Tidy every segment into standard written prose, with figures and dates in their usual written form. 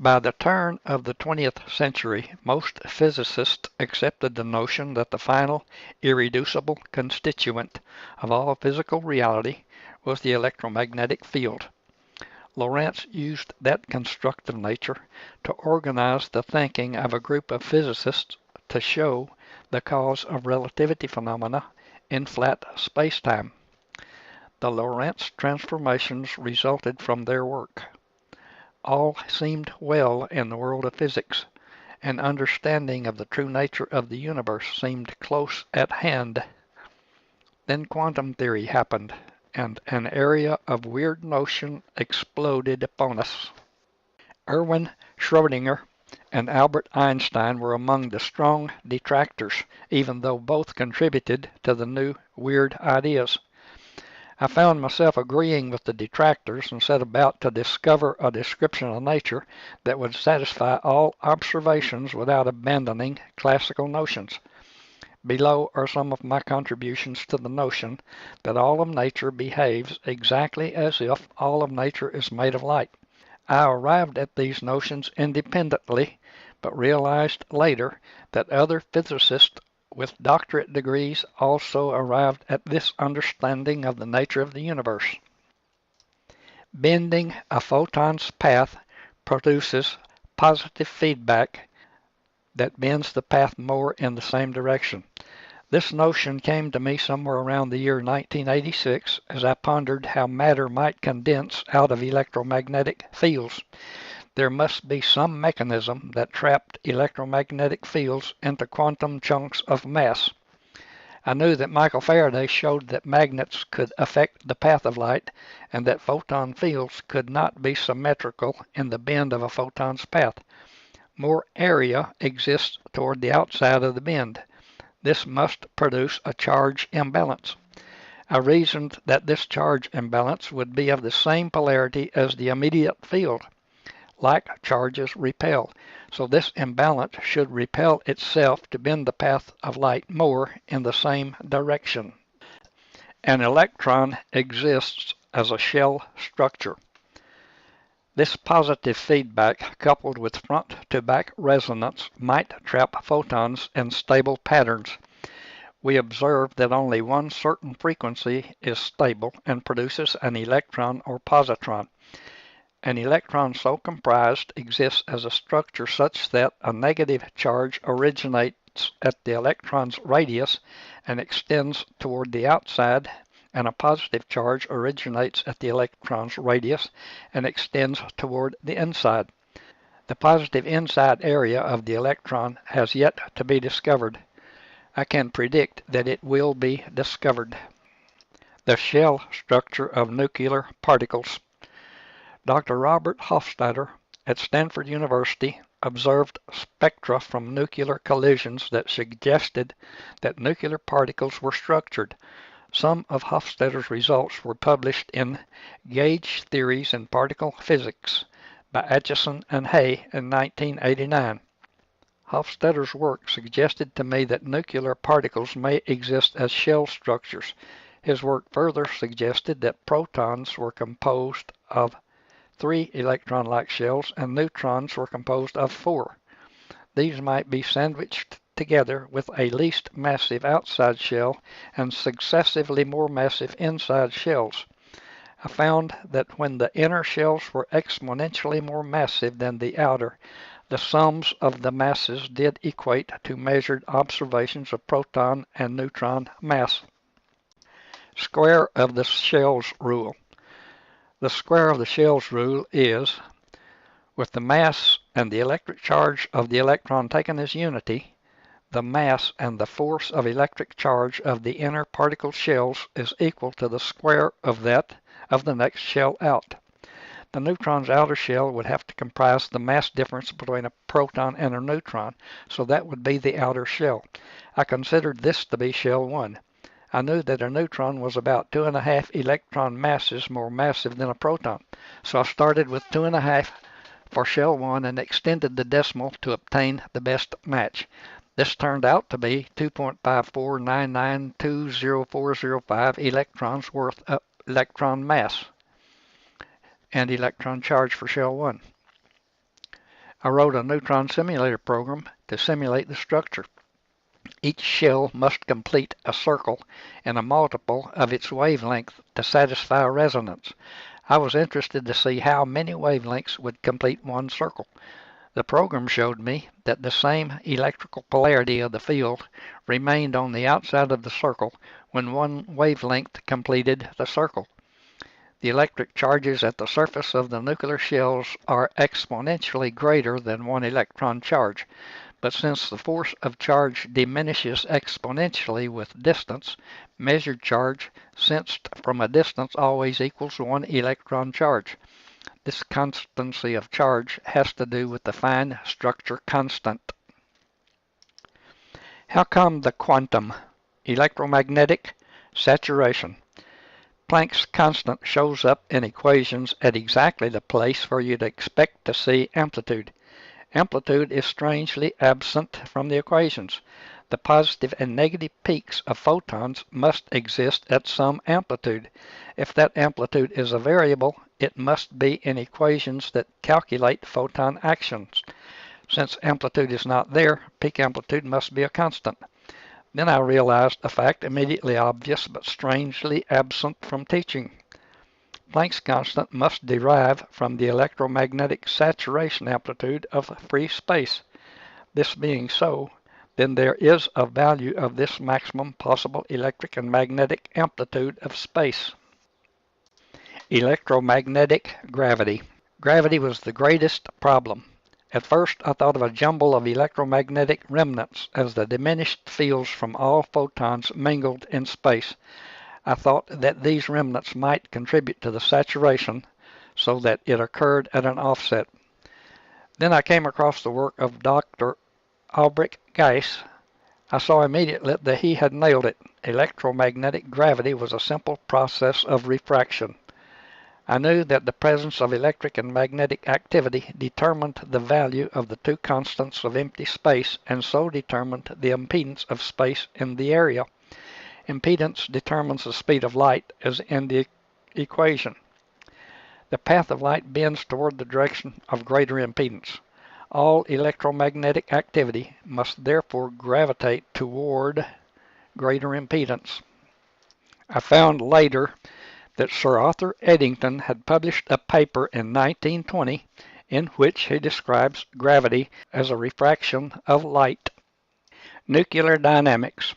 By the turn of the 20th century, most physicists accepted the notion that the final, irreducible constituent of all physical reality was the electromagnetic field. Lorentz used that constructive nature to organize the thinking of a group of physicists to show the cause of relativity phenomena in flat spacetime. The Lorentz transformations resulted from their work. All seemed well in the world of physics. An understanding of the true nature of the universe seemed close at hand. Then quantum theory happened, and an area of weird notion exploded upon us. Erwin Schrödinger and Albert Einstein were among the strong detractors, even though both contributed to the new weird ideas. I found myself agreeing with the detractors and set about to discover a description of nature that would satisfy all observations without abandoning classical notions. Below are some of my contributions to the notion that all of nature behaves exactly as if all of nature is made of light. I arrived at these notions independently, but realized later that other physicists with doctorate degrees also arrived at this understanding of the nature of the universe. Bending a photon's path produces positive feedback that bends the path more in the same direction. This notion came to me somewhere around the year 1986 as I pondered how matter might condense out of electromagnetic fields. There must be some mechanism that trapped electromagnetic fields into quantum chunks of mass. I knew that Michael Faraday showed that magnets could affect the path of light and that photon fields could not be symmetrical in the bend of a photon's path. More area exists toward the outside of the bend. This must produce a charge imbalance. I reasoned that this charge imbalance would be of the same polarity as the immediate field. Like charges repel, so this imbalance should repel itself to bend the path of light more in the same direction. An electron exists as a shell structure. This positive feedback, coupled with front-to-back resonance, might trap photons in stable patterns. We observe that only one certain frequency is stable and produces an electron or positron. An electron so comprised exists as a structure such that a negative charge originates at the electron's radius and extends toward the outside, and a positive charge originates at the electron's radius and extends toward the inside. The positive inside area of the electron has yet to be discovered. I can predict that it will be discovered. The shell structure of nuclear particles. Dr. Robert Hofstadter at Stanford University observed spectra from nuclear collisions that suggested that nuclear particles were structured. Some of Hofstadter's results were published in Gauge Theories in Particle Physics by Acheson and Hay in 1989. Hofstadter's work suggested to me that nuclear particles may exist as shell structures. His work further suggested that protons were composed of 3 electron-like shells and neutrons were composed of 4. These might be sandwiched together with a least massive outside shell and successively more massive inside shells. I found that when the inner shells were exponentially more massive than the outer, the sums of the masses did equate to measured observations of proton and neutron mass. Square of the shells rule. The square of the shells rule is, with the mass and the electric charge of the electron taken as unity, the mass and the force of electric charge of the inner particle shells is equal to the square of that of the next shell out. The neutron's outer shell would have to comprise the mass difference between a proton and a neutron, so that would be the outer shell. I considered this to be shell 1. I knew that a neutron was about 2.5 electron masses more massive than a proton, so I started with 2.5 for shell 1 and extended the decimal to obtain the best match. This turned out to be 2.549920405 electrons worth of electron mass and electron charge for shell 1. I wrote a neutron simulator program to simulate the structure. Each shell must complete a circle in a multiple of its wavelength to satisfy resonance. I was interested to see how many wavelengths would complete one circle. The program showed me that the same electrical polarity of the field remained on the outside of the circle when one wavelength completed the circle. The electric charges at the surface of the nuclear shells are exponentially greater than one electron charge, but since the force of charge diminishes exponentially with distance, measured charge sensed from a distance always equals one electron charge. This constancy of charge has to do with the fine structure constant. How come the quantum? Electromagnetic saturation. Planck's constant shows up in equations at exactly the place where you'd expect to see amplitude. Amplitude is strangely absent from the equations. The positive and negative peaks of photons must exist at some amplitude. If that amplitude is a variable, it must be in equations that calculate photon actions. Since amplitude is not there, peak amplitude must be a constant. Then I realized a fact immediately obvious but strangely absent from teaching. Planck's constant must derive from the electromagnetic saturation amplitude of free space. This being so, then there is a value of this maximum possible electric and magnetic amplitude of space. Electromagnetic gravity. Gravity was the greatest problem. At first, I thought of a jumble of electromagnetic remnants as the diminished fields from all photons mingled in space. I thought that these remnants might contribute to the saturation so that it occurred at an offset. Then I came across the work of Dr. Albrecht Geis. I saw immediately that he had nailed it. Electromagnetic gravity was a simple process of refraction. I knew that the presence of electric and magnetic activity determined the value of the two constants of empty space and so determined the impedance of space in the area. Impedance determines the speed of light as in the equation. The path of light bends toward the direction of greater impedance. All electromagnetic activity must therefore gravitate toward greater impedance. I found later that Sir Arthur Eddington had published a paper in 1920 in which he describes gravity as a refraction of light. Nuclear dynamics.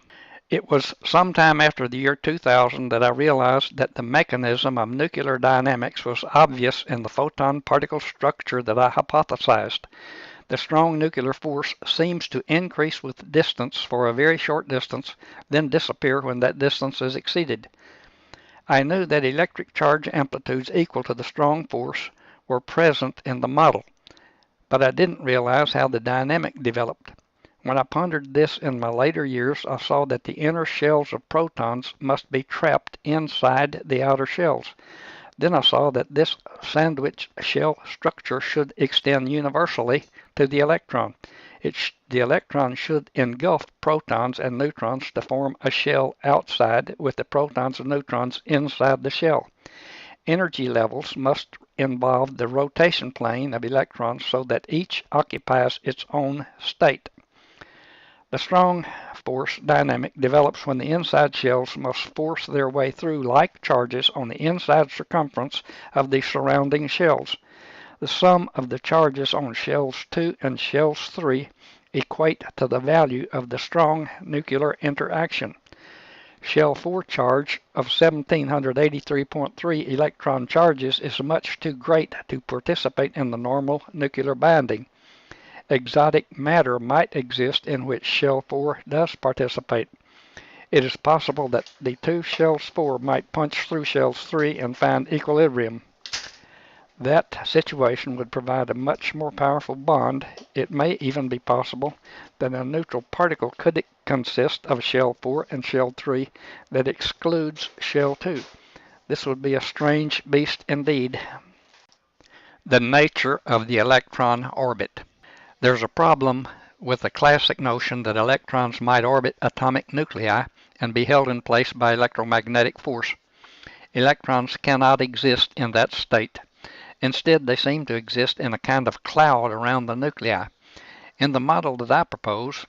It was sometime after the year 2000 that I realized that the mechanism of nuclear dynamics was obvious in the photon particle structure that I hypothesized. The strong nuclear force seems to increase with distance for a very short distance, then disappear when that distance is exceeded. I knew that electric charge amplitudes equal to the strong force were present in the model, but I didn't realize how the dynamic developed. When I pondered this in my later years, I saw that the inner shells of protons must be trapped inside the outer shells. Then I saw that this sandwich shell structure should extend universally to the electron. The electron should engulf protons and neutrons to form a shell outside with the protons and neutrons inside the shell. Energy levels must involve the rotation plane of electrons so that each occupies its own state. The strong force dynamic develops when the inside shells must force their way through like charges on the inside circumference of the surrounding shells. The sum of the charges on shells 2 and shells 3 equate to the value of the strong nuclear interaction. Shell 4 charge of 1783.3 electron charges is much too great to participate in the normal nuclear binding. Exotic matter might exist in which shell 4 does participate. It is possible that the two shells 4 might punch through shells 3 and find equilibrium. That situation would provide a much more powerful bond. It may even be possible that a neutral particle could consist of shell 4 and shell 3 that excludes shell 2. This would be a strange beast indeed. The nature of the electron orbit. There's a problem with the classic notion that electrons might orbit atomic nuclei and be held in place by electromagnetic force. Electrons cannot exist in that state. Instead, they seem to exist in a kind of cloud around the nuclei. In the model that I propose,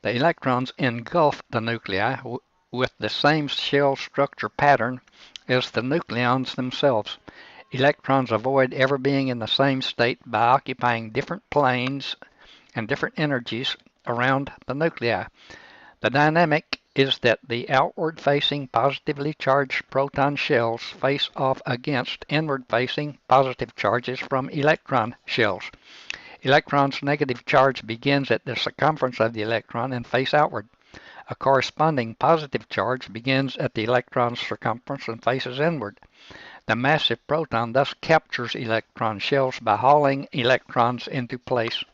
the electrons engulf the nuclei with the same shell structure pattern as the nucleons themselves. Electrons avoid ever being in the same state by occupying different planes and different energies around the nuclei. The dynamic is that the outward-facing positively charged proton shells face off against inward-facing positive charges from electron shells. Electron's negative charge begins at the circumference of the electron and faces outward. A corresponding positive charge begins at the electron's circumference and faces inward. The massive proton thus captures electron shells by hauling electrons into place.